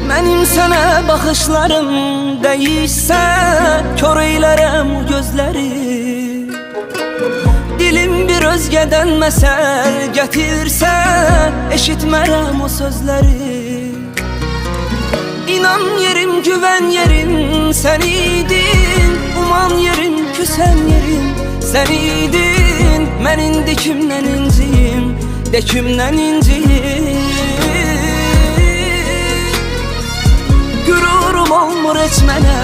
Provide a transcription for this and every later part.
Mənim sənə baxışlarım dəyişsə, kör eylərəm o gözləri. Dilim bir özgədən məsəl gətirsə, eşitmərəm o sözləri. İnan yerim, güvən yerim sən idin, uman yerim, küsən yerim sən idin. Mən indi kimdən inciyim, de kimdən inciyim. Gürurum olmur heç mənə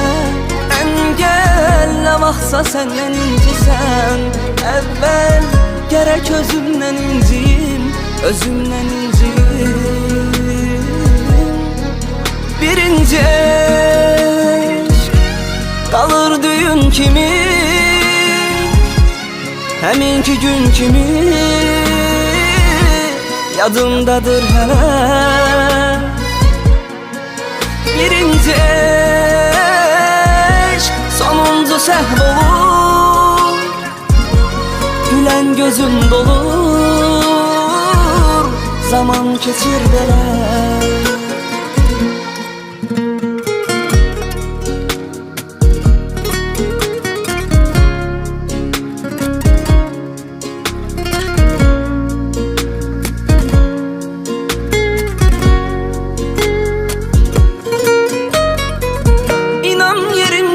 əngəl, nə vaxtsa səndən incisən. Əvvəl gərək özümdən inciyim, özümdən inciyim. Birinci eşq qalır düyün kimi, həminki gün kimi yadımdadır hələ. Birinci eşq sonuncu səhv olur, gülen gözün dolur, zaman keçir belə.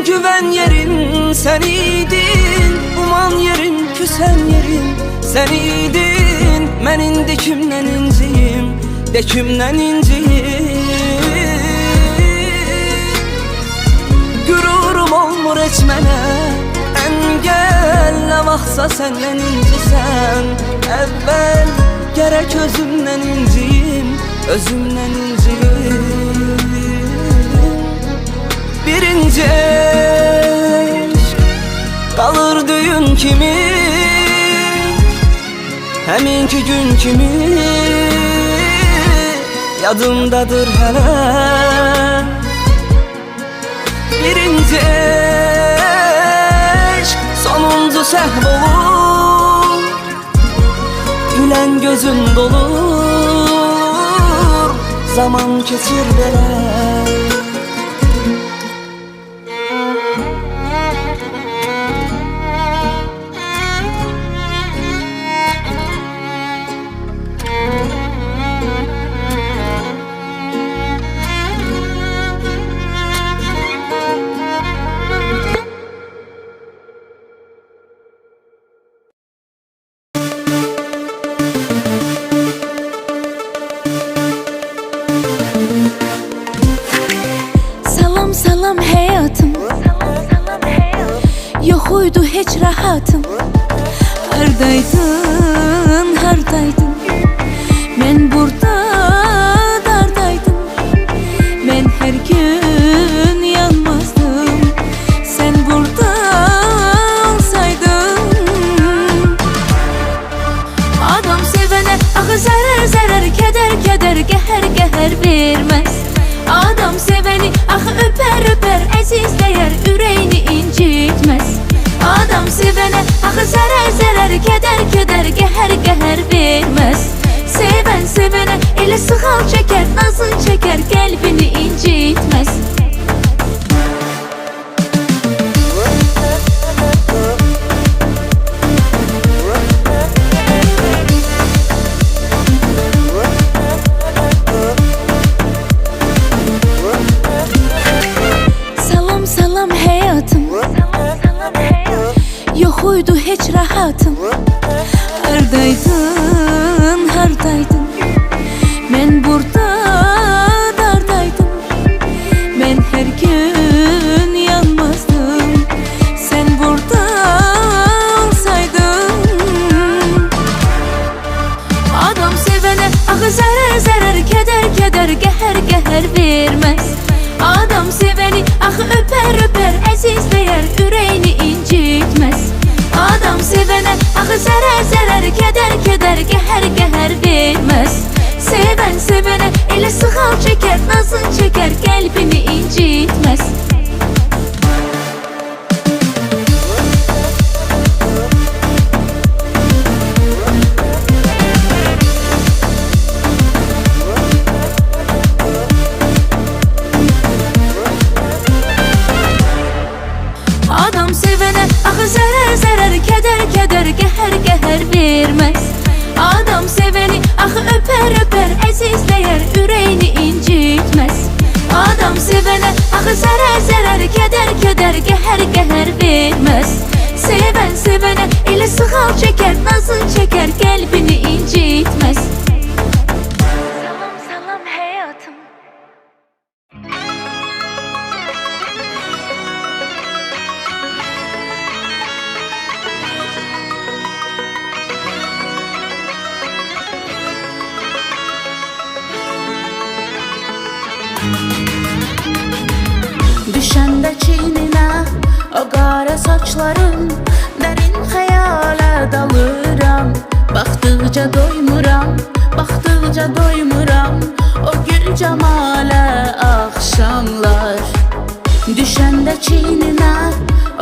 Güven yerim sen idin, uman yerim, küsen yerim sen idin. Mən indi kimdən inciyim, de kimdən inciyim. Gürurum olmur heç mənə əngəl, nə vaxtsa səndən incisən. Əvvəl gərək özümdən inciyim, özümdən inciyim. Birinci eşq qalır düyün kimi, həminki gün kimi yadımdadır hələ. Birinci eşq sonuncu səhv olur, gülen gözün dolur, zaman keçir belə. Salam həyatım, yox uydu heç rahatım. Hardaydın, hardaydın, mən burada dardaydım. Mən hər gün yanmazdım, sən burada olsaydın. Adam sevənə axı zərər, zərər, kədər, kədər, qəhər, qəhər verməz. Adam sevəni axı öpər, öpər, əzizləyər, ürəyini incitməz. Adam sevənə axı zərər, zərər, kədər, kədər, qəhər, qəhər verməz. Sevən sevənə elə sığal çəkər, nazın çəkər, qəlbini incitməz. Salam həyatım, yox uydu heç rahatım. Hardaydın, hardaydın, mən burada dardaydım. Mən hər gün yanmazdım, sən burada olsaydın. Adam sevənə axı zərər, zərər, kədər, kədər, qəhər, qəhər verməz. Adam sevəni axı öpər, öpər, əzizləyər, ürəyini incitməz. Adam sevənə axı zərər, zərər, kədər, kədər, qəhər, qəhər verməz. Sevən sevənə axı zərər zərər, kədər kədər, qəhər qəhər verməz. Adam sevəni axı öpər öpər, əzizləyər, ürəyini incitməz. Adam sevənə axı zərər zərər, kədər kədər, qəhər qəhər verməz. Sevən sevənə elə sığal çəkər, nazın çəkər, qəlbini incitməz. Salam salam həyatım. Düşəndə çiynimə o qara saçların, dərin xəyalə dalıram. Baxdıqca doymuram, baxdıqca doymuram o gül cəmalə axşamlar. Düşəndə çiynimə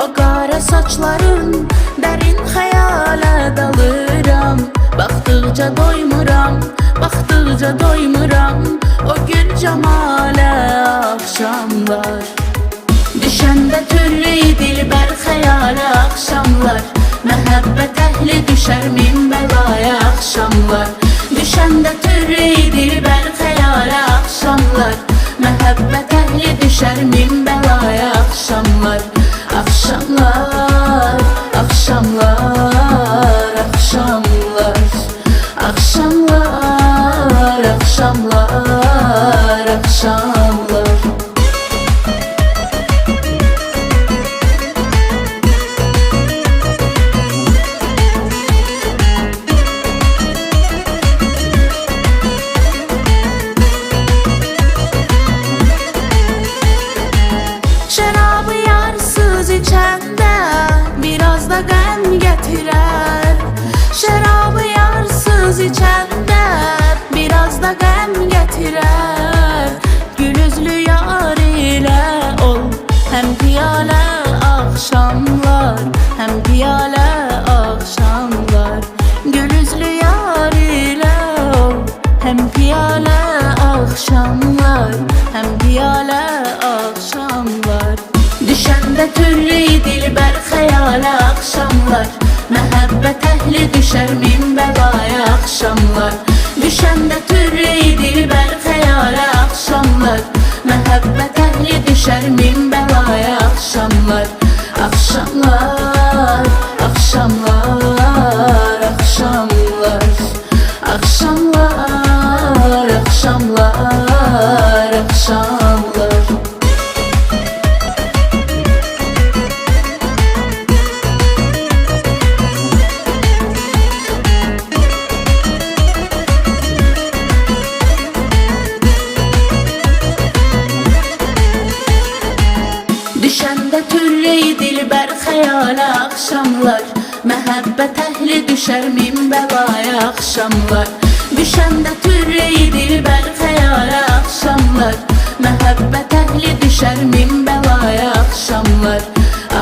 o qara saçların, dərin xəyalə dalıram. Baxdıqca doymuram, baxdıqca doymuram o gül cəmalə axşamlar. Düşəndə türlü dilbər xəyalə axşamlar, məhəbbət əhli düşər min bəlaya axşamlar. Düşəndə türlü dilbər xəyalə axşamlar, məhəbbət əhli düşər min bəlaya axşamlar. Axşamlar, axşamlar, axşamlar, axşamlar, axşamlar, axşamlar. Şərabı yarsız içəndə biraz da qəm gətirər. Şərabı yarsız içəndə biraz da qəm gətirər. Gül üzlü yar ilə ol, həm piyalə axşamlar, həm piyalə axşamlar. Gül üzlü yar ilə ol, həm piyalə axşamlar, həm piyalə axşamlar. Düşəndə türlü dilbər xəyalə axşamlar, məhəbbət əhli düşər min bəlaya axşamlar. Düşəndə türlü dilbər xəyalə axşamlar, məhəbbət əhli düşər min bəlaya axşamlar. Axşamlar, axşamlar, axşamlar, axşamlar, axşamlar, axşamlar. Düşəndə türlü dilbər xəyalə axşamlar, məhəbbət əhli düşər min bəlaya axşamlar. Düşəndə türlü dilbər xəyalə axşamlar, məhəbbət əhli düşər min bəlaya axşamlar.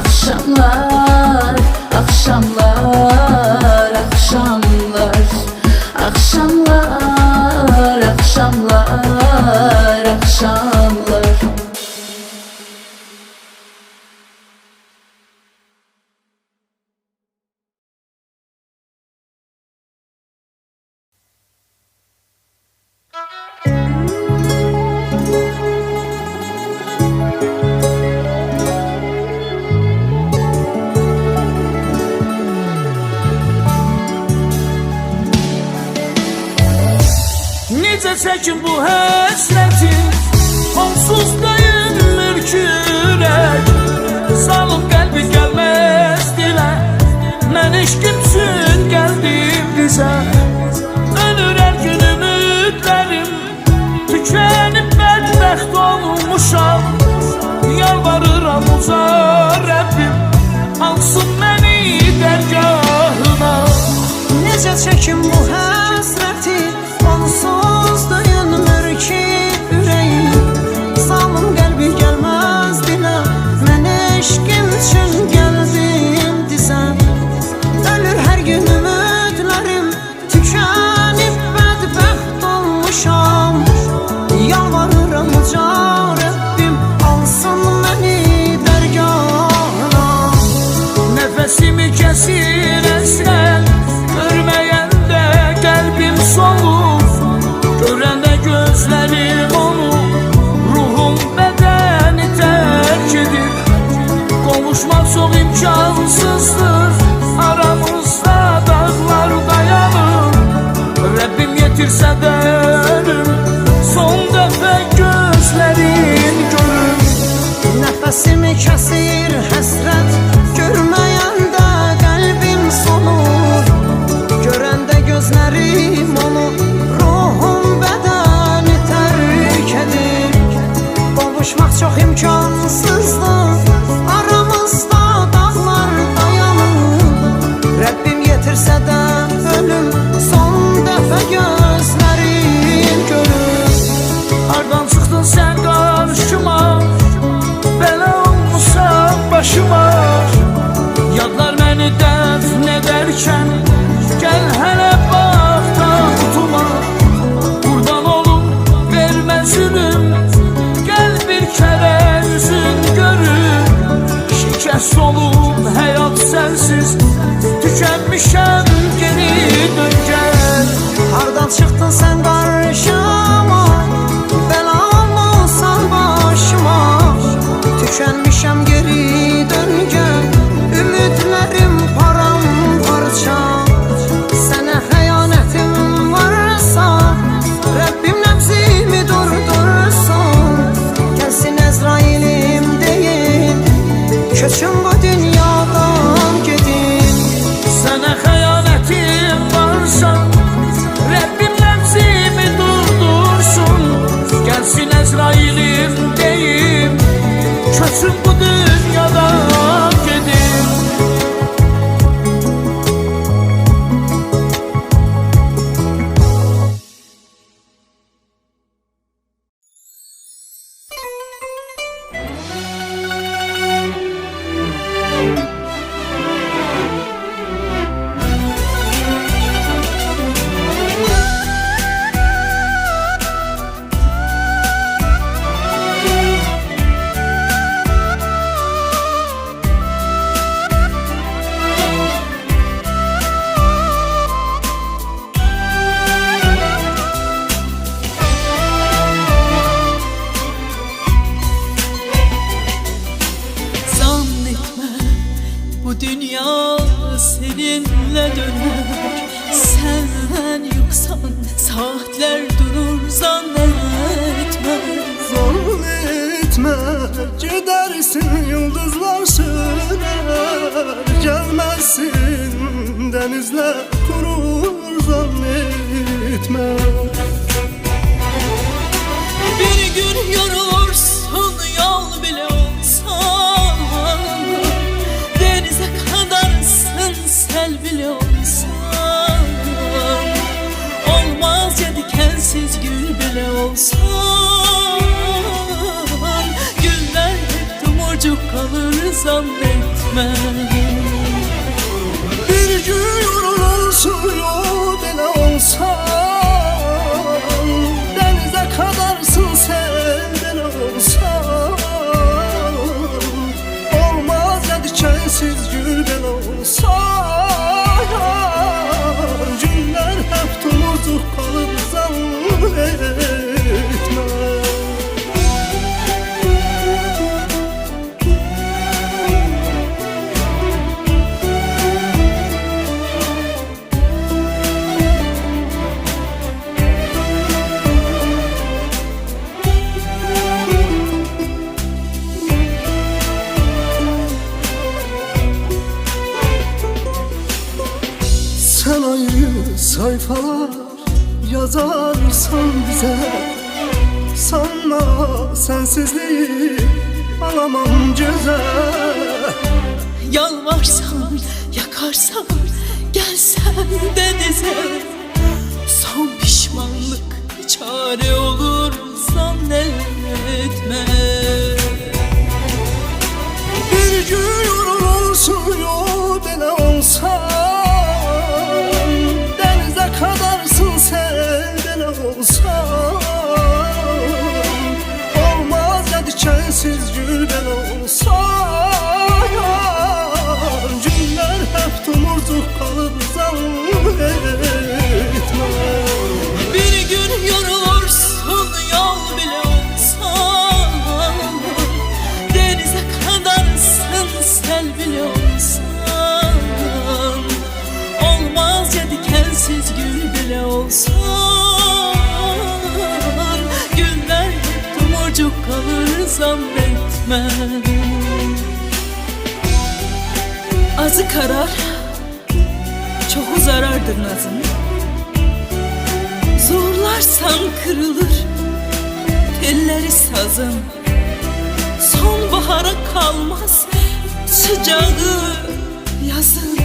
Axşamlar, axşamlar, axşamlar, axşamlar, axşamlar, axşamlar. Necə çəkin bu həsrəti, onsuz döyünmür ki ürək. Salım qəlbi gəlməz dilə, mən eşqim üçün gəldim bizə. Ölür hər gün ümidlərim, tükənib bədbəxt olmuşam. Yalvarıram uca Rəbbim, alsın məni dərgahına. Necə çəkim bu həsrəti, onsuz döyünmür ki ürəyim. Salım Nəfəsimi kəsir əsrən, görməyəndə qəlbim solur. Görəndə gözlərim onu, ruhum bədəni tərk edir. Qovuşmaq çox imkansızdır, aramızda dağlar dayanır. Rəbbim yetirsə də ölüm, son dəfə gözlərim görür. Nəfəsimi kəsir həsrət, görməyəndə qəlbim solur. Görəndə gözlərim onu, ruhum bədəni tərk edir. Qovuşmaq çox imkansızdır, aramızda dağlar dayanır. Rəbbim yetirsə də ölüm, son dəfə gözlərim görür. Hardan çıxdın sən qarşıma, belə olmuşsan başıma. Yadlar məni dəfn edərkən, gəl hələ bax da qutuma. Qurban olum, vermə zülüm, gəl bir kərə üzün görür. Şikəst olub həyat sənsiz, tükənmişəm, geri dön gəl. Hardan çıxdın sən qarşıma, bəla olmusan başıma. Tükənmişəm, geri dön gəl, ümidlərim paramparça. Sənə xəyanətim varsa, Rəbbim nəbzimi durdursun. Gəlsin Əzrailim deyil, köçün bu dünyadan gedin. Sənə xəyanətim varsa, Rəbbim nəfsimi durdursun. Gəlsin Əzrailim deyim, köçün bu dünyadan gedin. Zannetme bu dünya seninle döner. Sen yoksan saatler durur, zannetme. Zannetme, gidersin yıldızlar söner. Gelmezsin denizler kurur, zannetme. Bir gün yorulursun yol bile olsan, denize kadarsın sel bile olsan. Olmaz ya dikensiz gül bile olsan. Güller hep tomurcuk kalır, zannetme. Bir gün yorulursun yol bile olsan, denize kadarsın selden olsan. Olmaz ya dikensiz gül bile olsan. Günler hep tomurcuk kalır, zannetme. Sen ayrı sayfalar yazarsan bize, sanma sensizliği alamam göze. Yalvarsan, yakarsan, gelsen denize. Son pişmanlık çare olur, zannetme. Bir gün yorulursun yol bile olsan, denize kadarsın selden olsan. Olmaz ya dikensiz gül bile olsan. Günler Azı karar, çoxu zarardır nazım. Zorlarsan kırılır telleri sazım. Sonbahara kalmaz sıcağı yazın.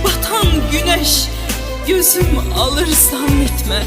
Batan güneş gözüm alır zannetme.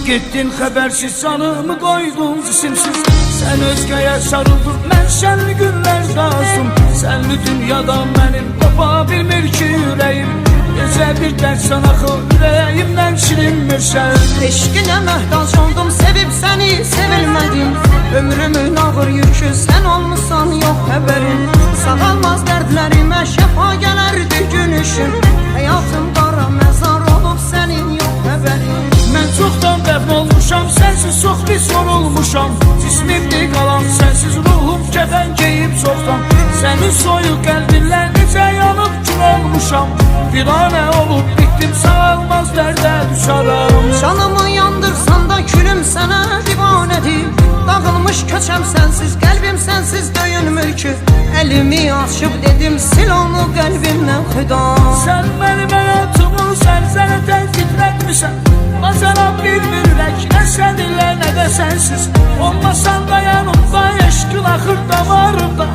Gittin habersiz canımı koydun cisimsiz. Sen özgeye sarıldın, ben şenli günler lazım. Senli dünyada benim kopa bilmir ki yüreğim. Gece bir dersen axı yüreğimden şirinmirsən. Eşqinə məhtac oldum, sevib səni sevilmədim. Ömrümün ağır yükü sən olmusan, yox xəbərim. Sağalmaz dərdlərimə şəfa gələrdi gün işim. Həyatım qara məzar olub, sənin yox xəbərim. Mən çoxdan dəfn olmuşam, sənsiz çox pis yorulmuşam. Cismimdir qalan, sənsiz ruhum kəfən geyib çoxdan. Sənin soyuq qəlbinlə necə yanıb kül olmuşam. Viranə olub bitdim, sağalmaz dərdə düşərəm. Canımı yandırsan da külüm sənə divanədir. Dağılmış köçəm sənsiz, qəlbim sənsiz döyünmür ki. Əlimi açıb dedim, sil onu qəlbimdən xüda. Sən mənim həyatımı sənzənətən titrətmişsən. Bacaram bir ürək, nə səninlə nə də sənsiz. Olmasan da yanımda, eşqin axır damarımda.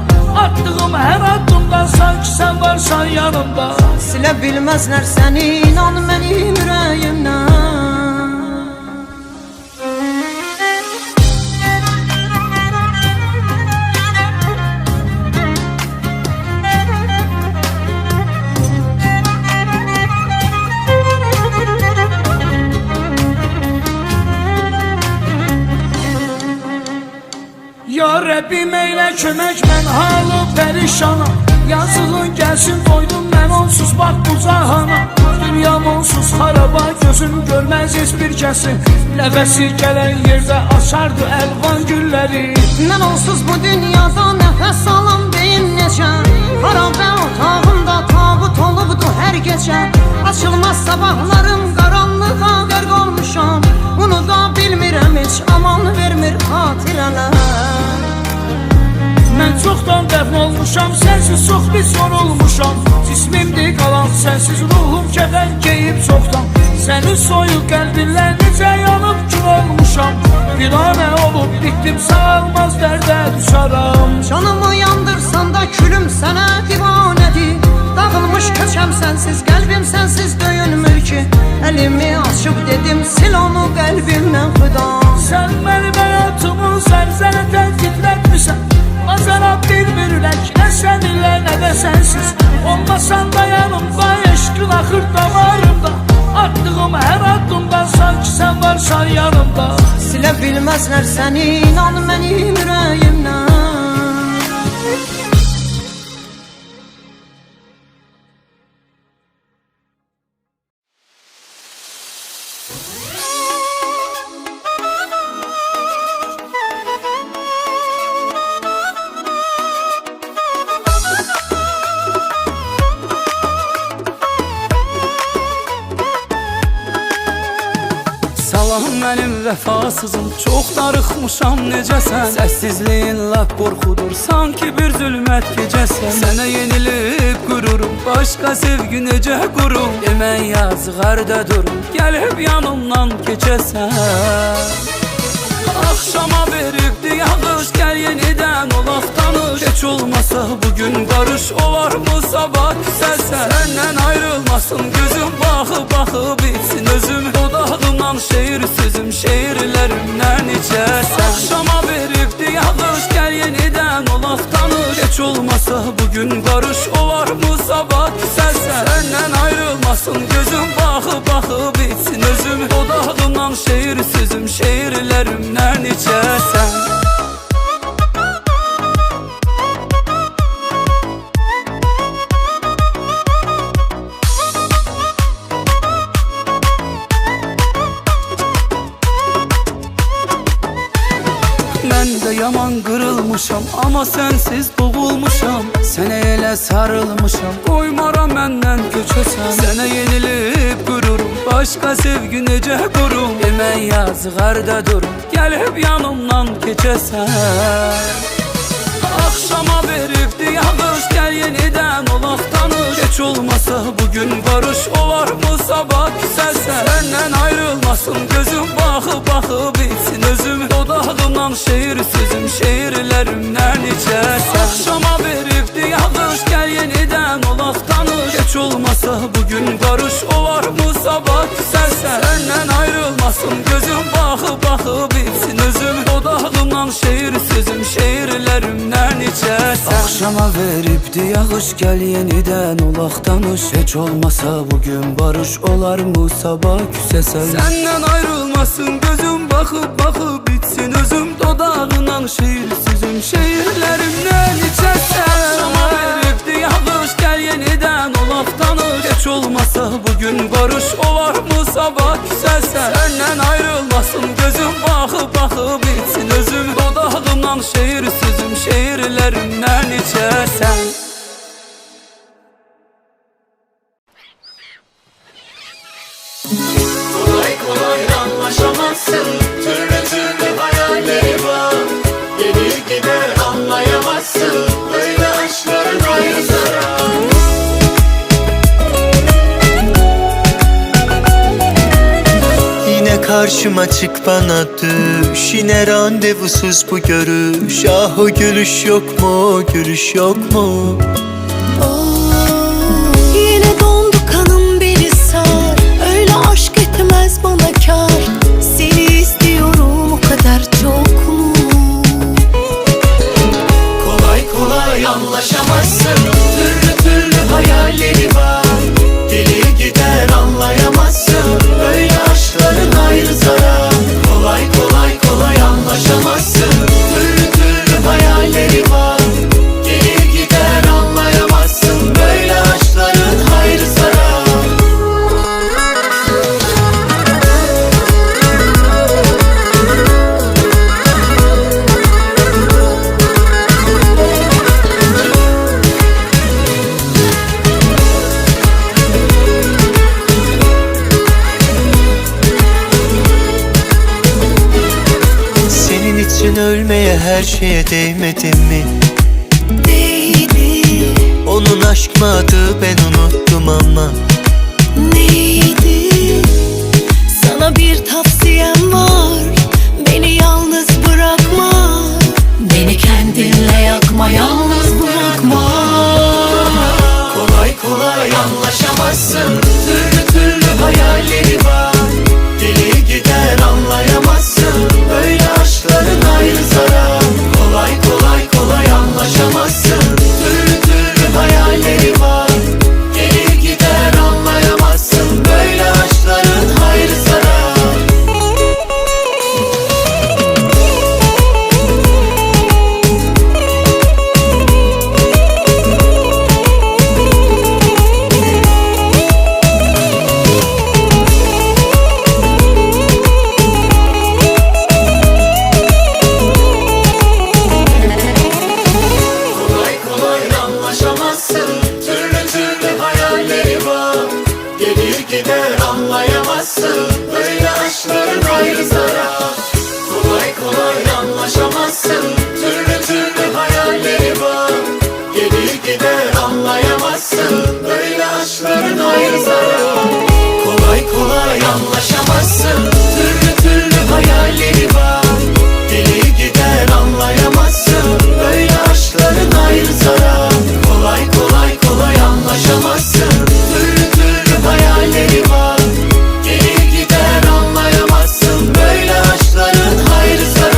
Attığım hər addımdan sanki sən varsan yanımda. Silə bilməzlər səni, inan mənim ürəyimdən. Ya Rəbbim eylə kömək, mən halı pərişana. Yazığın gəlsin, doydum mən onsuz bax bu cahana. Dünyam onsuz xaraba, gözüm görməz heç bir kəsin. Nəfəsi gələn yerdə açardı əlvan gülləri. Mən onsuz bu dünyada nəfəs alam deyim necə. Xarabə otağımda tabut olubdu hər gecə. Açılmaz sabahlarım, qaranlığa qərq olmuşam. Bunu da bilmirəm heç, aman vermir xatirələr. Mən çoxdan dəfn olmuşam, sənsiz çox pis yorulmuşam. Cismimdir qalan, sənsiz ruhum kəfən geyib çoxdan. Sənin soyuq qəlbinlə necə yanıb kül olmuşam. Viranə olub bitdim, sağalmaz dərdə düşərəm. Canımı yandırsan da külüm sənə divanədir. Dağılmış köçəm sənsiz, qəlbim sənsiz döyünmür ki. Əlimi açıb dedim, sil onu qəlbimdən xüda. Sən mənim həyatımı sənzənətən titrətmişsən. Bacaram bir ürək, nə səninlə nə də sənsiz. Olmasan da yanımda, eşqin axır damarımda. Attığım hər addımdan sanki sən varsan yanımda. Silə bilməzlər səni, inan mənim ürəyimdən. Salam mənim vəfasızım, çox darıxmışam necəsən. Səssizliyin lap qorxudur, sanki bir zülmət gecəsən. Sənə yenilib qururum, başqa sevgi necə qurum. Demən yazıq harda durum, gəlib yanımdan keçəsən. Axşama veribdi yağış, gəl yenidən olaq tanış. Heç olmasa bugün barış, olar mı sabah küsəlsən. Səndən ayrılmasın gözüm, baxıb bitsin özüm. Dodağımdan şeir sözüm, şeirlərimdən içəsən. Axşama veribdi yağış, gəl yenidən olaq tanış. Heç olmasa bugün barış, olar mı sabah küsəlsən. Səndən ayrılmasın gözüm, baxıb bitsin özüm. Dodağımdan şeir sözüm, şeirlərimdən içəsən. mən də yaman qırılmışam, amma sənsiz boğulmuşam. Sənə elə sarılmışam, qoymaram məndən köçəsən. Sənə yenilib qururum, başqa sevgi necə qurum? Demən yazıq harda durum, gəlib yanımdan keçəsən. Axşama veribdi yağış, gəl yenidən olaq tanış. Geç olmasa bugün barış, olar mı sabah küsəsən? Səndən ayrılmasın gözüm, baxıb baxıb bitsin özüm. Dodağımdan şeir sözüm, şeirlərimdən içəsən. Axşama veribdi yağış, gəl yenidən olaq tanış. Geç olmasa bugün barış, olar mı sabah küsəsən? Səndən ayrılmasın gözüm, baxıb baxıb bitsin özüm. Dodağımdan şeir sözüm, şeirlərimdən içəsən. Axşama veribdi yağış, gəl yenidən olaq tanış. Heç olmasa bugün barış, olar mı sabah küsəsən? Səndən ayrılmasın gözüm, baxıb baxıb bitsin özüm. Dodağından şeir sözüm, şeirlərimdən içəsən. Axşama veribdi yağış, gəl yenidən olaq tanış. Heç olmasa bugün barış, olar mı sabah küsəsən? Səndən ayrılmasın gözüm, baxıb baxıb bitsin özüm. Dodağımdan şeir sözüm, şeirlərimdən içəsən. Kolay kolay anlaşamazsın, türlü türlü hayalleri var. Gelir gider anlayamazsın, böyle aşkların ayrı zarar. Yine karşıma çık bana düş, yine randevusuz bu görüş. Ah o gülüş yok mu, gülüş yok mu? Yine dondu kanım, beni sar. Öyle aşk etmez bana kar. Seni istiyorum o kadar çok mu? Kolay kolay anlaşamazsın, türlü türlü hayalleri var. Gelir gider anlayamazsın, böyle aşkların ayrı zarar. Kolay kolay kolay anlaşamazsın, türlü türlü hayalleri var. Gelir gider anlayamazsın, böyle aşkların ayrı zarar. Senin için ölmeye her şeye değmedim mi? Değdi, Onun aşk mı adı, ben unuttum ama. neydi? Sana bir tavsiyem var. Beni yalnız bırakma. Beni kendinle yakma, yalnız bırakma. Kolay kolay anlaşamazsın, türlü türlü hayalleri var. Gelir gider anlayamazsın, böyle aşkların ayrı zarar. Kolay kolay kolay anlaşamazsın, türlü türlü hayalleri var. Gelir gider anlayamazsın, böyle aşkların ayrı zarar. Kolay kolay anlaşamazsın, türlü türlü hayalleri var. Gelir gider anlayamazsın, böyle aşkların ayrı zarar. Kolay kolay anlaşamazsın, türlü türlü hayalleri var. Gelir gider anlayamazsın, böyle aşkların ayrı zarar. Kolay kolay anlaşamazsın, türlü türlü hayalleri var. Gelir gider anlayamazsın, böyle aşkların ayrı zarar. Kolay kolay kolay anlaşamazsın, türlü türlü hayalleri var. Gelir gider anlayamazsın, böyle aşkların ayrı zarar.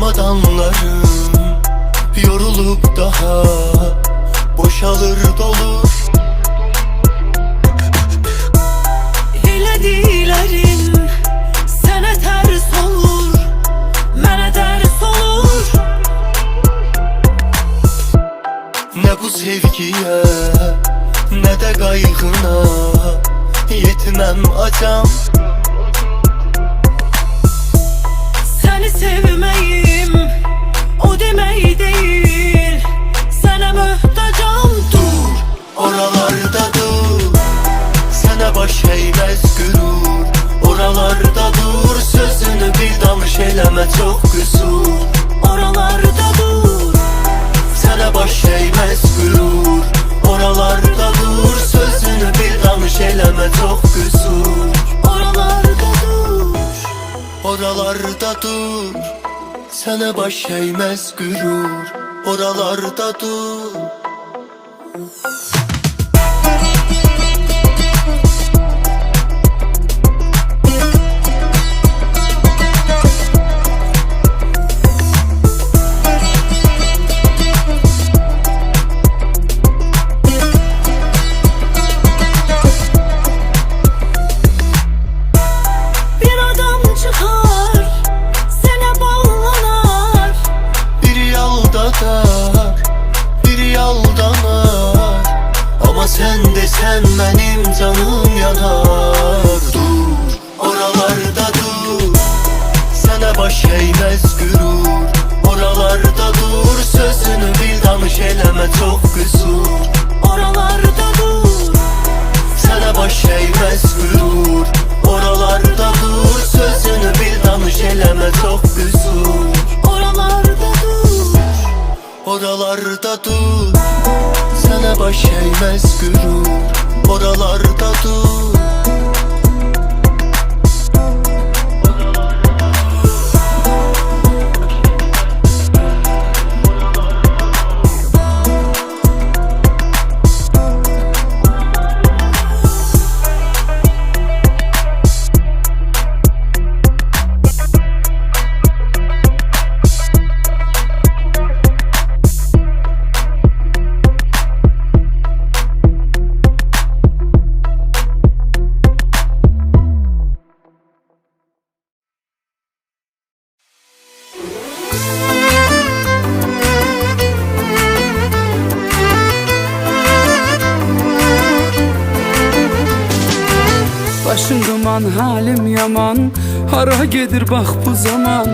Çamadanlarım yorulup daha boşalır dolur. Elədiklərin sənə tərs olur, mənə dərs olur. Ne bu sevgiye ne de kaygına yetmem acam. Səni sevməyim o demək deyil, sənə möhtacam. Dur, Oralarda dur, sana baş eğmez gürur. Oralarda dur, sözünü bir danış eleme çok kusur. oralarda dur, Sana baş eğmez gürur. Oralarda dur, sözünü bir danış eleme çok kusur. oralarda dur. Oralarda dur, sana baş eğmez gürur. Oralarda dur. Bir adam çıxar, sənə bağlanar. Biri aldatar, biri aldanar. Ama sen desen benim canım yanar. Dur, oralarda dur, sana baş eğmez gürur. Oralarda dur, sözünü bil danış eleme çok kusur. Oralarda dur, Sana baş eğmez gürur. Oralarda dur, sözünü bil danış eleme çok kusur. oralarda dur. Oralarda dur, sana baş eğmez gürur. Oralarda dur. Başım duman, halim yaman. Hara gedir bak bu zaman.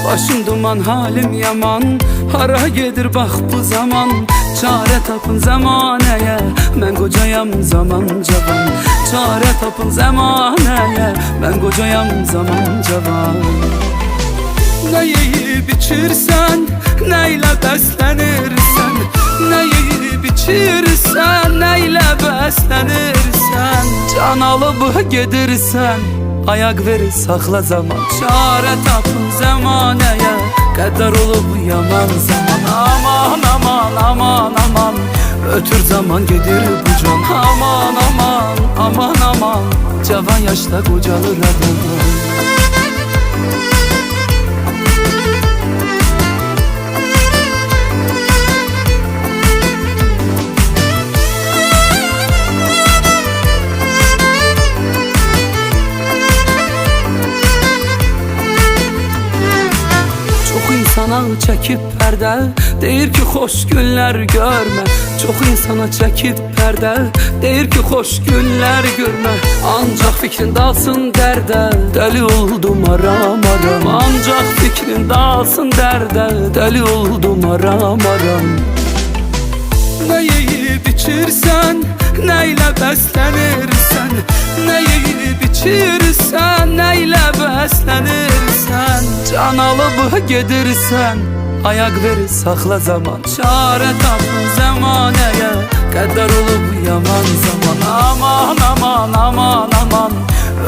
Başım duman, halim yaman. Hara gedir bak bu zaman. Çare tapın zamaneye, ben kocayam zaman cavan. Çare tapın zamaneye, ben kocayam zaman cavan. Ne yiyip içirsen, neyle beslenirsen. Ne yiyip içirsen, neyle beslenirsen. Can alıp gedirsen, ayak verir sakla zaman. Çare tapın zamaneye, kadar olup yaman zaman. Aman aman aman aman, ötür zaman gedir bu can. Aman aman aman aman, cavan yaşta kocalır adam. İnsana çekip perde, deyir ki hoş günler görme. Çok insana çekip perde, deyir ki hoş günler görme. Ancak fikrin dalsın derde, deli oldum aram aram. Ancak fikrin dalsın derde, deli oldum aram aram. Ne yiyip içirsen, neyle beslenirsen. Ne yiyip içirsen, neyle beslenirsen. Can alıp gedirsen, ayak verir sakla zaman. Çare tapın zamaneye, kadar olup yaman zaman. Aman aman aman aman,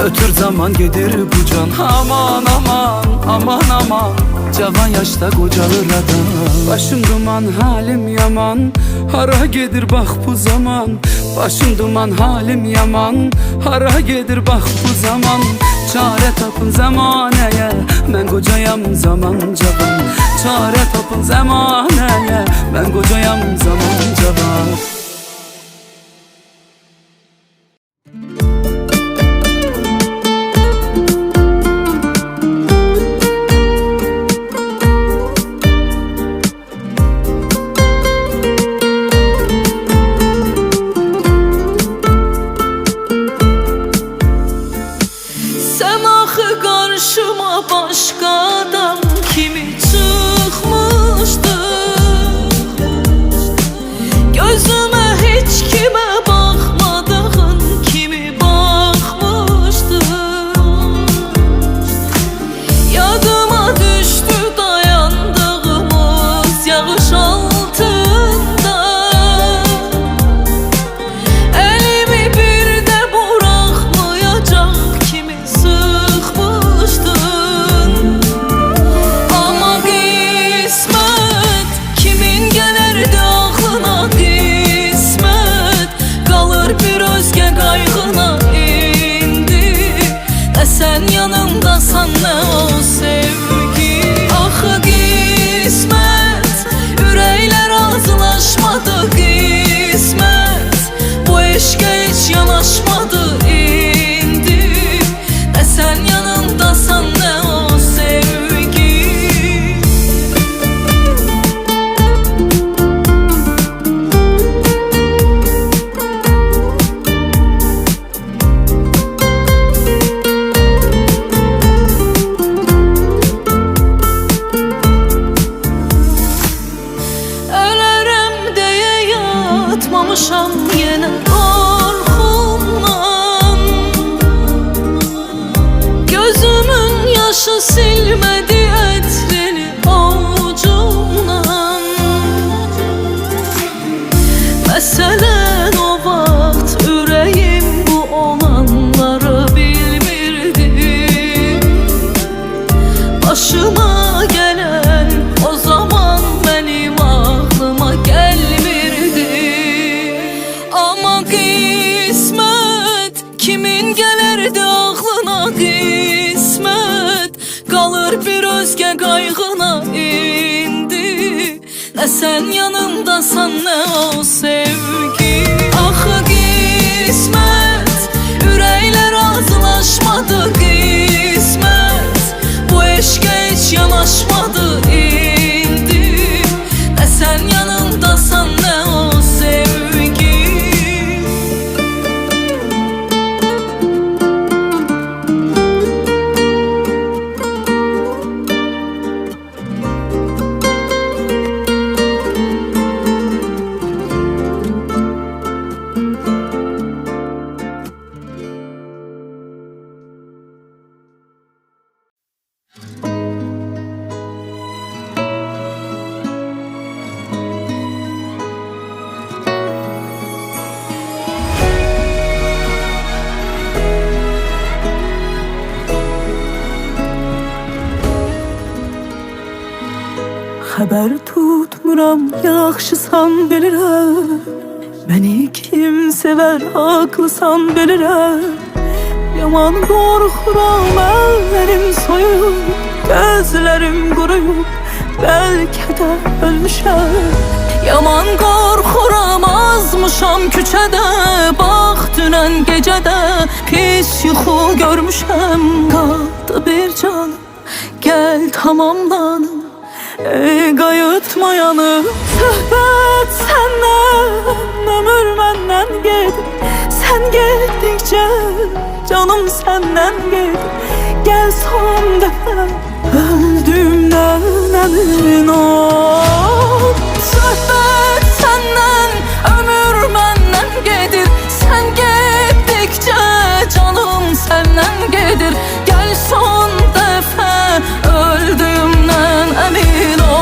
ötür zaman gedir bu can. Aman aman aman aman, cavan yaşta kocalır adam. Başım duman, halim yaman. Hara gedir bak bu zaman. Başım duman, halim yaman. Hara gedir bak bu zaman. Çare tapın zamanəyə, mən qocayam zaman cavan. Çarə tapın zamanəyə, mən qocayam zaman cavan. Sen axı qarşıma başqa adam kimi çıxmışdı. Gözümə heç kimə baxmadığın kimi baxmışdı. Yadıma düşdü dayandığımız yağış altında. Elimi bir də buraxmayacaq kimi sıxmışdın. Amma qismət, kimin gələrdi ağlına qismət, qalır bir özgə qayğına indi. Nə sən yanımdasan, nə o sevgi. Axı qismət, ürəklər razılaşmadı qismət, bu eşqə heç yanaşmadı indi. Nə sən yanımdasan, nə o sevgi. Ölərəm deyə yatmamışam yenə qorxumdan. Gözümün yaşı silmədi ətrini avucumdan. Məsələn o vaxt ürəyim bu olanları bilmirdi. Başıma gələn o zaman mənim ağlıma gəlmirdi. Amma qismət, kimin gələrdi ağlına qismət, qalır bir özgə qayğına indi. Nə sən yanımdasan, nə o sevgi. Axı qismət, ürəklər razılaşmadı qismət, bu eşqə heç yanaşmadı indi. Nə sən yanımdasan, nə o sevgi. Xəbər tutmuram, yaxşısan bilirəm. Məni kim sevər, haqlısan bilirəm. Yaman qorxuram, əllərim soyub, gözlərim quruyub, bəlkə də ölmüşəm. Yaman qorxuram, azmışam küçədə, bax dünən gecədə pis yuxu görmüşəm. Qaldı bir canım, gəl tamamlanım, qayıtmayanım. Söhbət səndən, ömür məndən gedir. Sən getdikcə canım səndən gedir. Gəl son dəfə öldüyümdən əmin ol. Söhbət səndən, ömür məndən gedir. Sən getdikcə canım səndən gedir. Gəl son dəfə öldüyümdən əmin ol.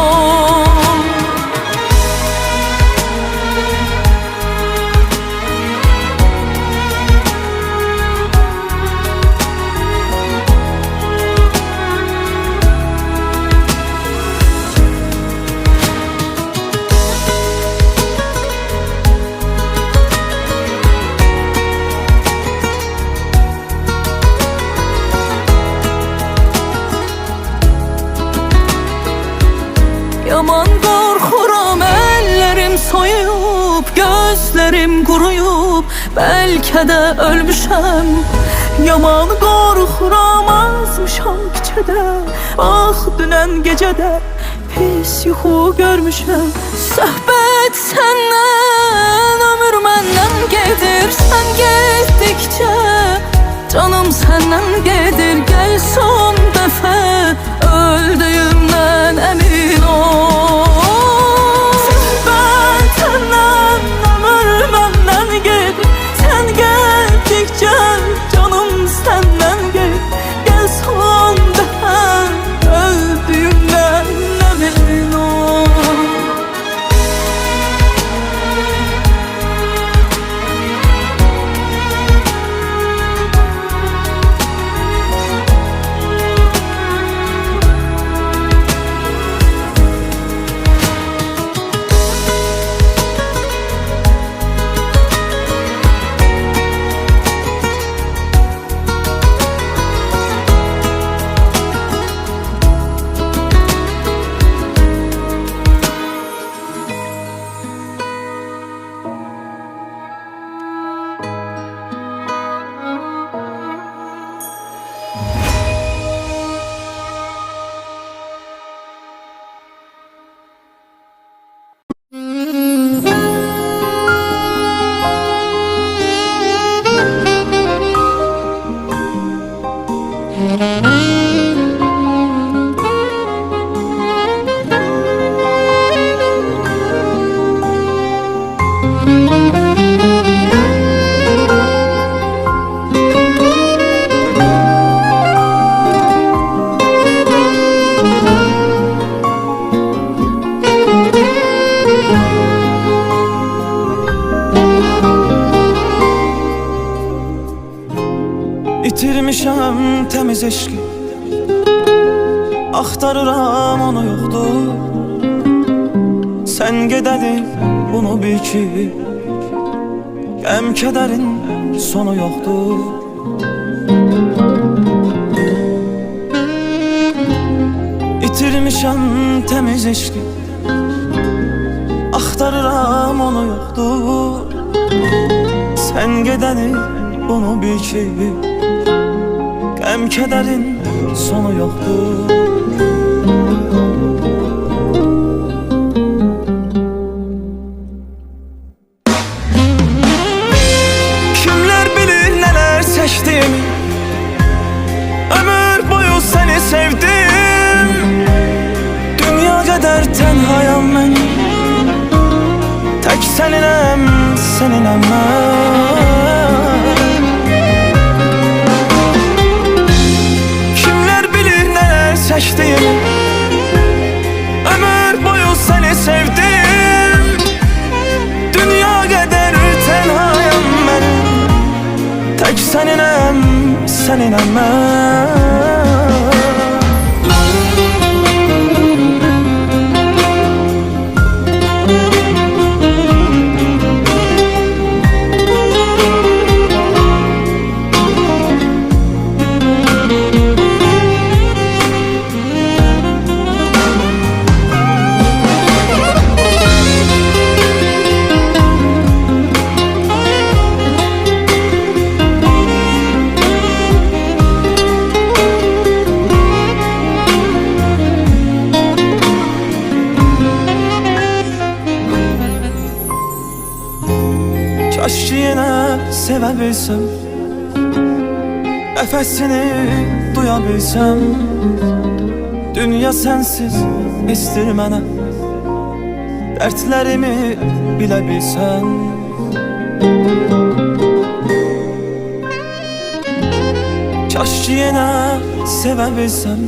bəlkə də ölmüşəm. Yaman qorxuram, azmışam küçədə. Bax, dünən gecədə pis yuxu görmüşəm. Söhbət səndən, ömür məndən gedir. Sən getdikcə canım səndən gedir. Gəl son dəfə öldüyümdən əmin ol. Söhbət səndən, ömür məndən gedir. Sən getdikcə canım səndən gedir. Gəl son dəfə öldüyümdən əmin ol. İtirmişəm təmiz eşqi, axtarıram onu yoxdur. Sən gedəli bunu bil ki, qəm kədərin sonu yoxdur. İtirmişəm təmiz eşqi, axtarıram onu yoxdur. Sən gedəli bunu bil ki, qəm kədərin sonu yoxdur. Kimlər bilir nələr çəkdim, ömür boyu səni sevdim. Dünya qədər tənhayam mən, tək səninəm, səninəm mən. Çəkdim, ömür boyu səni sevdim. Dünya qədər tənhayam mən, tək səninəm, səninəm mən. Kaş ki yenə sevə bilsəm, nəfəsini duya bilsəm. Dünya sənsiz istir mənə, dərdlərimi bilə bilsəm. Kaş ki yenə sevə bilsəm,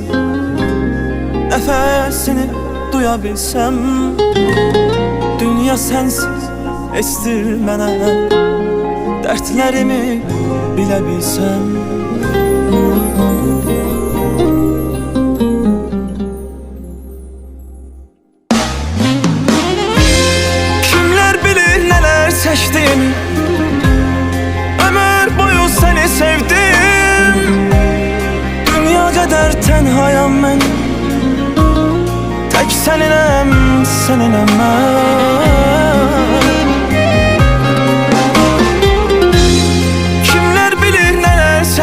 nəfəsini duya bilsəm. Dünya sənsiz estir mənə, dərdlərimi bilə bilsəm. Kimlər bilir nələr çəkdim, ömür boyu səni sevdim. Dünya qədər tənhayam mən, tək səninəm, səninəm mən.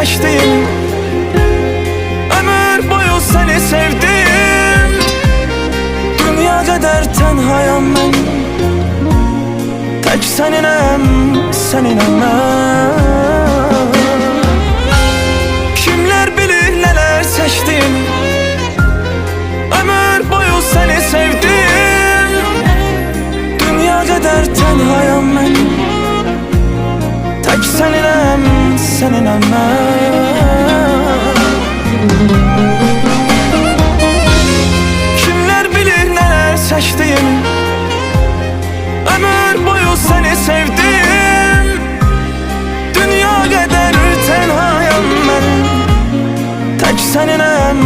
seçdim. Ömür boyu seni sevdim. Dünya kadar tenhayam ben. Tek seninem, seninem ben. Kimler bilir neler seçtim. Ömür boyu seni sevdim. Dünya kadar tenhayam ben. Tek seninem, seninem ben. Kimler bilir neler seçtim. Ömür boyu seni sevdim. Dünya kadar tenhayam ben. Tek seninem,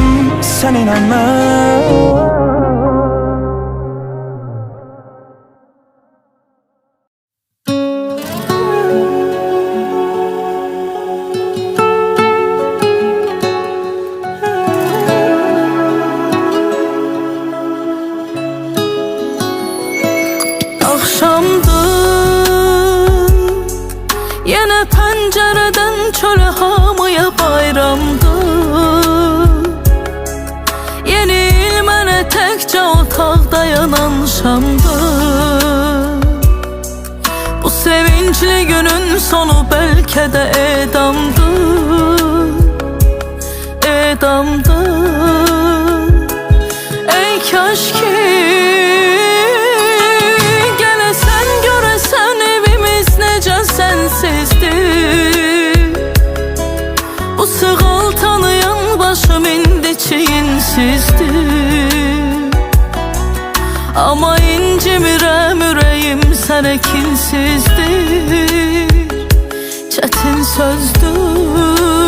seninem ben. Yenə pəncərədən çölə hamıya bayramdır. Yeni il mənə təkcə otaqda yanan şamdır. Bu sevincli günün sonu bəlkə də edamdır. Edamdır. Ey kaş ki sensizdir. Bu sığal tanıyan başım indi çiyinsizdir. Ama incimirəm ürəyim sənə kinsizdir. Çətin sözdür.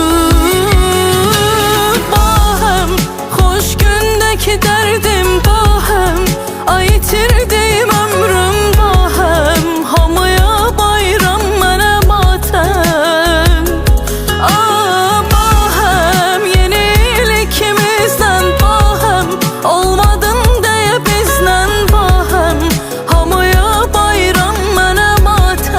Bahəm, xoş gündəki dərdim bahəm. Ay itirdiyim ömrüm bahəm. Hamıya bayram mənə matəm. Bahəm, yeni il ikimizdən bahəm. Olmadın deyə bizdən bahəm. Hamıya bayram mənə matəm.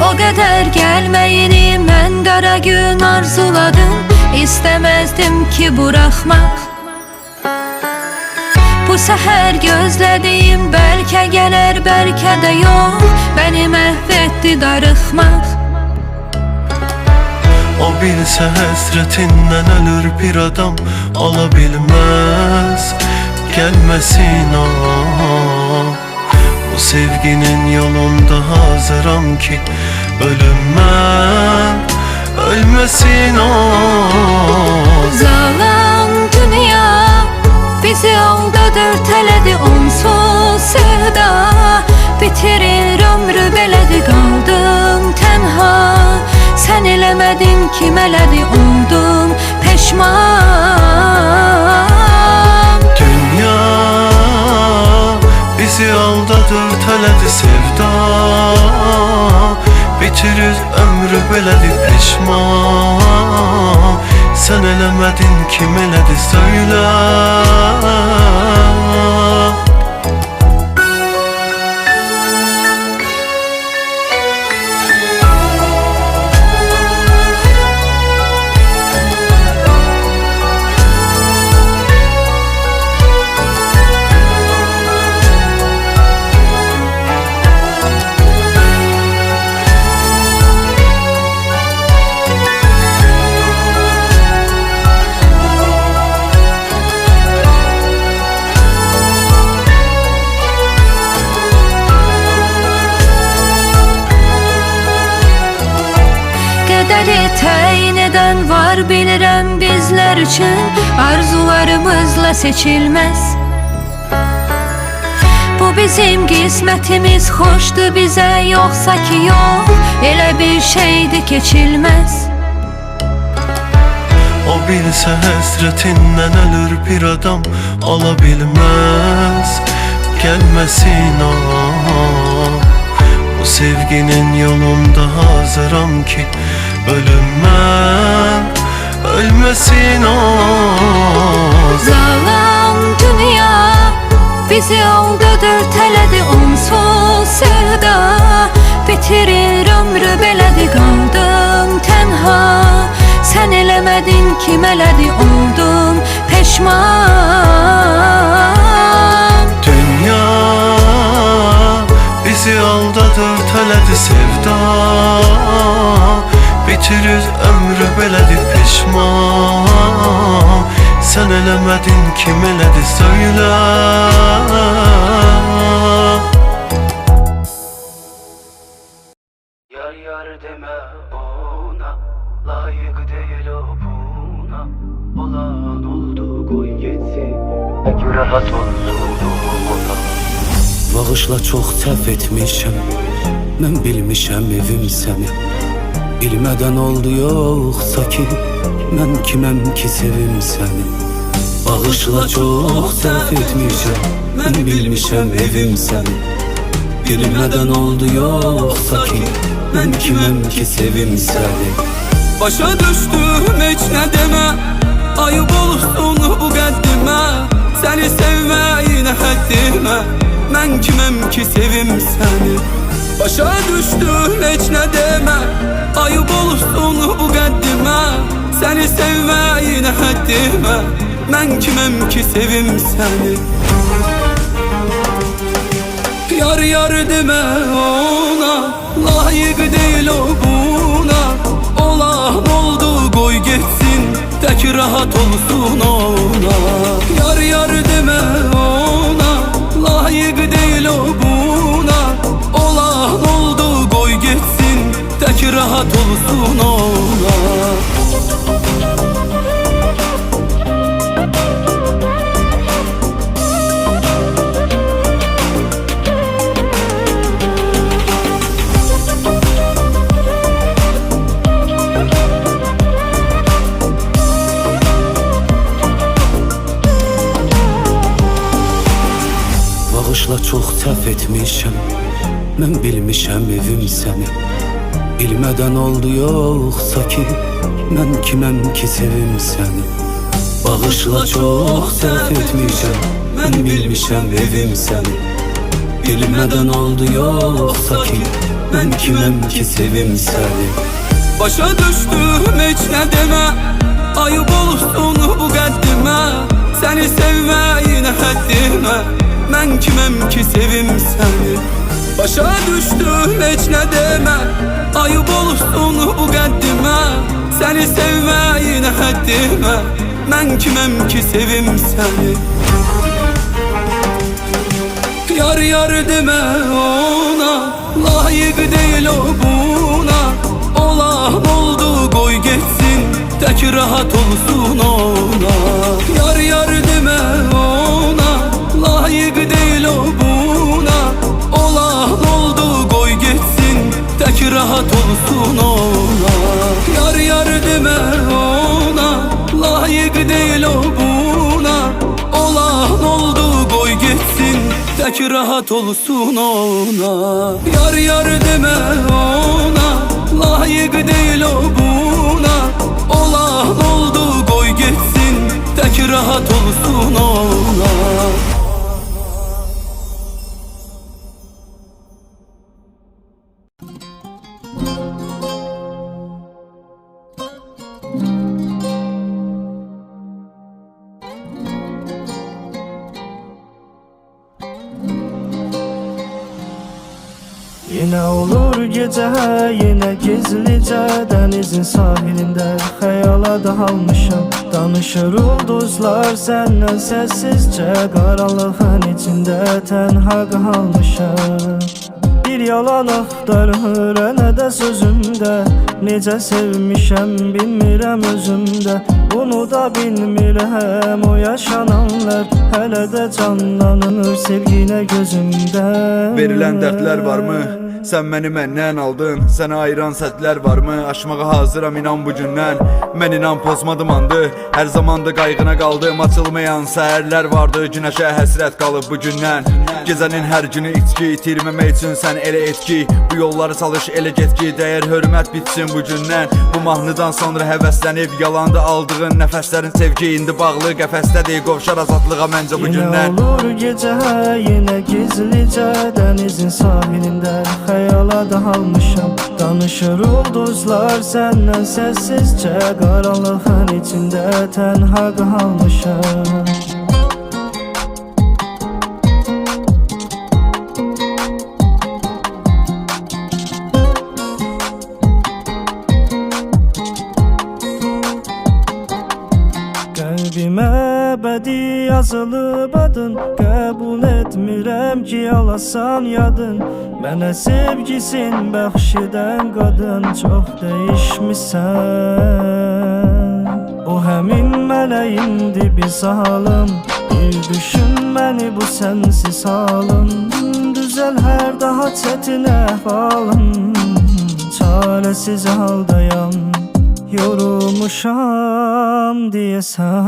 O qədər gəlməyini mən qara gün arzuladım. İstəməzdim ki buraxmaq. Bu səhər gözlədiyim bəlkə gələr, bəlkə də yox. Bəni məhv etdi darıxmaq. O bilsə həsrətindən ölür bir adam, ala bilməz gəlməsin o. Bu sevginin yolunda hazıram ki ölümmən ölmesin o. Zalan dünya bizi aldadır tələdi onsuz sevda. Bitirir ömrü belədi qaldım tənha. Sən eləmədin ki mələdi oldum peşman. Dünya bizi aldadır tələdi sevda. Bitirir ömrü belədi peşman. Sen eləmədin kim elədi söylə. Qədəri təyin edən var bilirəm bizlər üçün. Arzularımızla seçilməz. Bu bizim qismətimiz xoşdur bizə yoxsa ki yox. Elə bir şeydir keçilməz. O bilsə həsrətindən ölür bir adam ala bilməz. Gəlməsin o. Bu sevginin yolunda hazıram ki ölümmən ölmesin o. Zalan dünya bizi aldadır tələdi onsuz sevda. Bitirir ömrü belədi qaldım tənha. Sən eləmədin ki mələdi oldum peşman. Dünya bizi aldadır tələdi sevda. Bitirir ömrü belədi peşman. Sen eləmədin kim elədi söylə. Yar yar deme ona, layık değil o buna. Olan oldu koy gitsin, peki rahat olsun ona. Bağışla çox səhv etmişəm, mən bilmişəm evim səni. Bilmədən oldu yoxsa ki, mən kiməm ki sevim səni. Bağışla çox səhv etmişəm, mən bilmişəm evim səni. Bilmədən oldu yoxsa ki, mən kiməm ki sevim səni. Başa düştüm hiç ne deme, ayıp olsun bu qəddimə. Səni sevməyinə həddimə, mən kiməm ki sevim səni. Başa düştüm hiç ne deme, ayıp olsun bu qəddimə. Səni sevməyinə həddimə, mən kiməm ki sevim səni. Yar yar deme ona, layık değil o buna. Olan oldu koy gitsin, tek rahat olsun ona. Yar yar deme ona, layık değil o buna. Olan oldu koy gitsin, tek rahat olsun ona. Bağışla çox səhv etmişəm, mən bilmişəm evim səni. Bilmədən oldu yoxsa ki, mən kiməm ki sevim səni. Bağışla çox səhv etmişəm, mən bilmişəm evim səni. Bilmədən oldu yoxsa ki, mən kiməm ki sevim səni. Başa düştüm hiç ne deme, ayıp olsun bu qəddimə. Səni sevməyinə həddimə, mən kiməm ki sevim səni. Başa düştüm hiç ne deme, ayıp olsun bu qəddimə. Səni sevməyinə həddimə, mən kiməm ki sevim səni. Yar yar deme ona, layık değil o buna. Olan oldu koy geçsin, tek rahat olsun ona. Yar yar deme ona, layık değil o buna. Olan oldu koy geçsin, tek rahat olsun ona. Yar yar deme ona, layık değil o buna. Olan oldu koy geçsin, tek rahat olsun ona. Yar yar deme ona, layık değil o buna. Olan oldu koy geçsin, tek rahat olsun ona. Yine olur gece, yine gizlice denizin sahilinde hayala dalmışım. Danışır ulduzlar senden sessizce, karanlığın içinde tenha kalmışım. Bir yalan axtarır ne de sözümde, necə sevmişəm bilmirəm özümdə. Bunu da bilmirəm o yaşananlar, hələ də canlanır sevginə gözümdə. Verilən dərdlər varmı? Sən məni məndən aldın. Sənə ayıran sədlər varmı? Aşmağa hazıram inan bu gündən. Mən inan pozmadım andı. Hər zamanda qayğına qaldım. Açılmayan səhərlər vardı. Günəşə həsrət qalıb bu gündən. Gecənin hər günü içki, itirməmək üçün sən elə etki. Bu yolları salış elə get ki, dəyər hörmət bitsin bu gündən. Bu mahnıdan sonra həvəslənib yalandı aldığın nəfəslərin sevgi indi bağlı qəfəsdədir. Qovşar azadlığa məncə bu gündən. Yine olur gece, yine gizlice denizin sahilinde hayala dalmışam. Danışır ulduzlar senden sessizce, karanlığın içinde tenha kalmışam. Qəlbimə əbədi yazılıb adın, qəbul etmirəm ki alasan yadın. Mənə sevgisin bəxş edən qadın, çox dəyişmisən. O həmin mələyimdi biz halım, bir düşün məni bu sənsiz halım. Düzəl hər daha çətin əhvalım, çarəsiz haldayam. Yorulmuşam diyesen.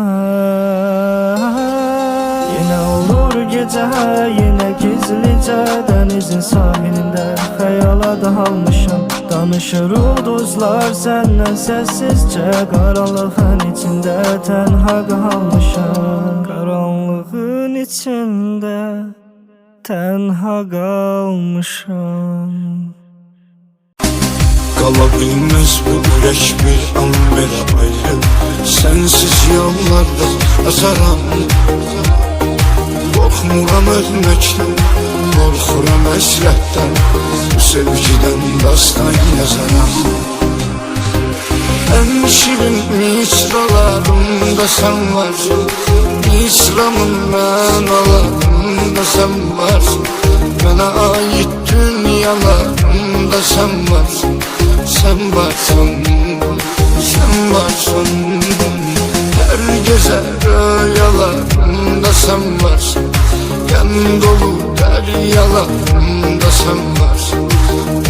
Yine olur gece, yine gizlice denizin sahilinde hayala dalmışam. Danışır ulduzlar senden sessizce, karanlığın içinde tenha kalmışam. Karanlığın içinde tenha kalmışam. Qala bilməz bu ürək bir an belə ayrı. Sənsiz yollarda azaram. Qorxmuram ölməkdən, qorxuram əsrətdən. Bu sevgidən dastan yazaram. Ən şirin misralarımda sən varsın, misramın mənalarımda sən varsın. Mənə ait dünyalarımda sən varsın. Sen varsın, sen varsın. Her gece rüyalarımda sen varsın. Yan dolu deryalarımda sen varsın.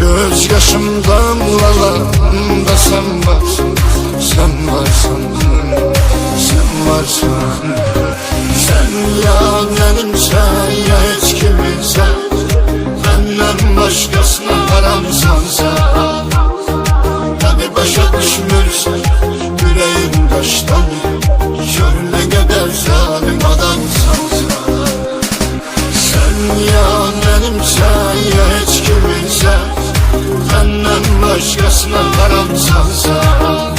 Göz yaşım damlalarımda sen varsın. Sen varsın, sen varsın. Sen ya benimsen ya hiç kimsen. Benden başkasına haramsan sen. Başa düşmürsən, yüreğim daşdan. Gör ne qədər zalim adamsan sen. Sen ya benimsən ya heç kiminsən. Benden başkasına haramsan sen.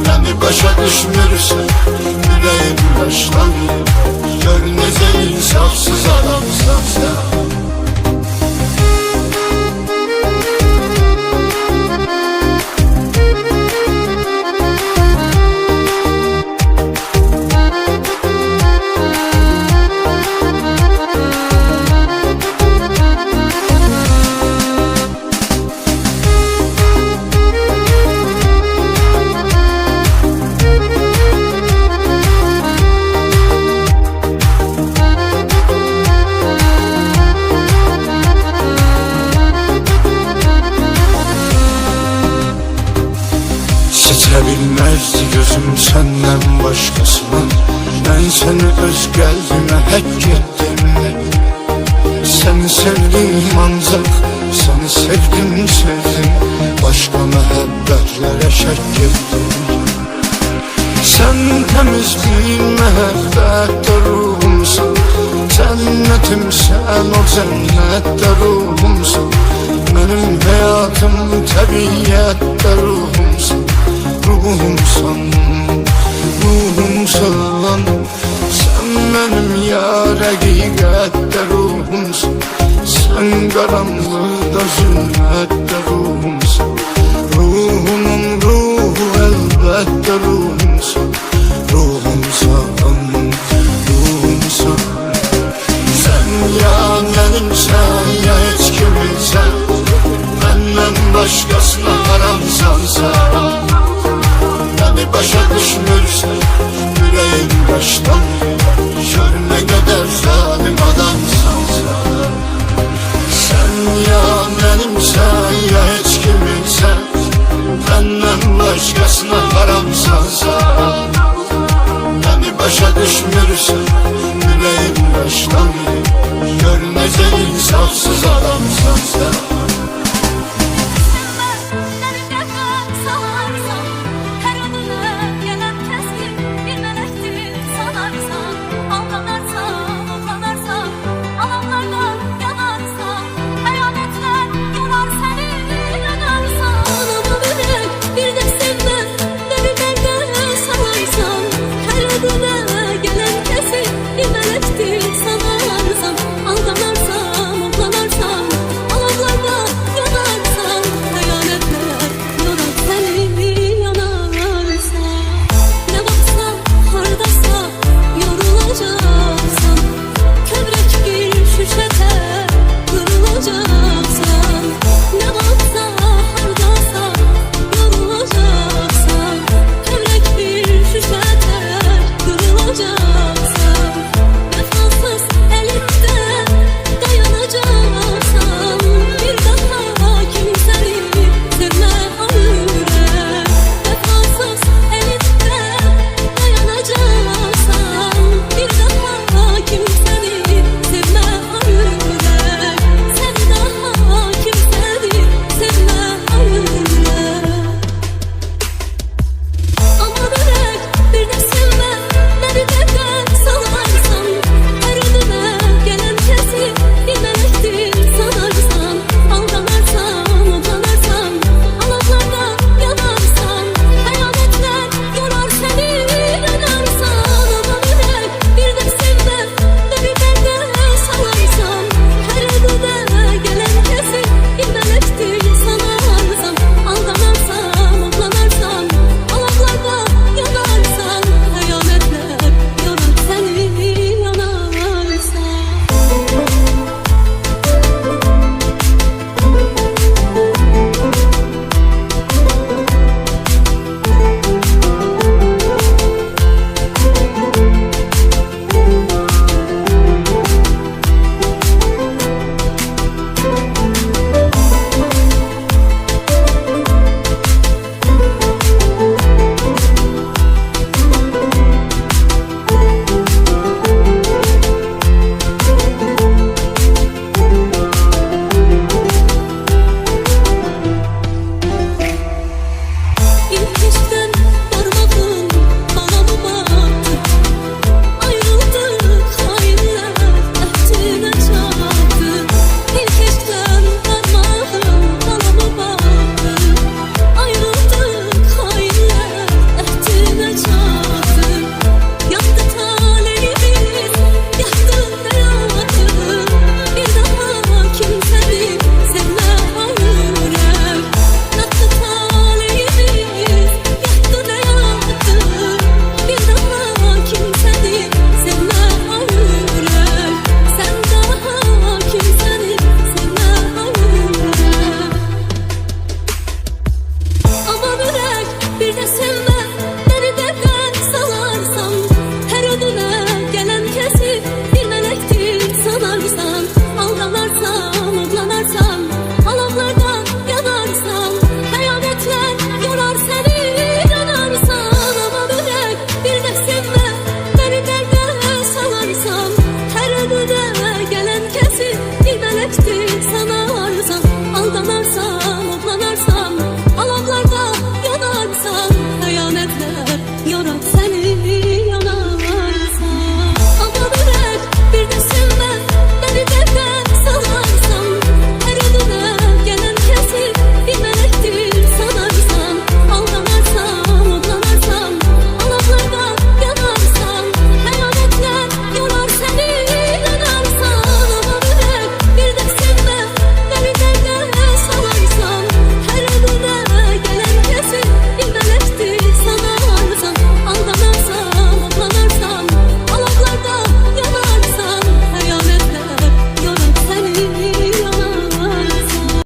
Beni başa düşmürsən, yüreğim daşdan. Gör necə insafsız adamsan sen. Seçebilmezdi gözüm senden başkasına. Ben seni öz kalbime hak ettim. Seni sevdim ancak seni sevdim sevdim. Başka məhəbbətlere şək etdim. Sen temiz bir məhəbbətdə ruhumsan. Cennetimsen o cennette ruhumsan. Benim hayatım təbiyyətdə ruhumsan. Ruhumsan, ruhumsan. Sen benim yar həqiqətdə ruhumsan. Sen qaranlıqda zülmətdə ruhumsan. Ruhumun ruhu əlbəttə ruhumsan. Ruhumsan, ruhumsan. Sen ya benimsen ya hiç kimsen. Benden başkasına haramsan sen. Beni başa düşmürsen yüreğim baştan. Gör ne kadar zalim adamsan sen. Sen ya benimsen ya hiç kimsen. Benden başkasına haramsan sen. Beni başa düşmürsen yüreğim baştan. Gör ne insafsız adamsan sen.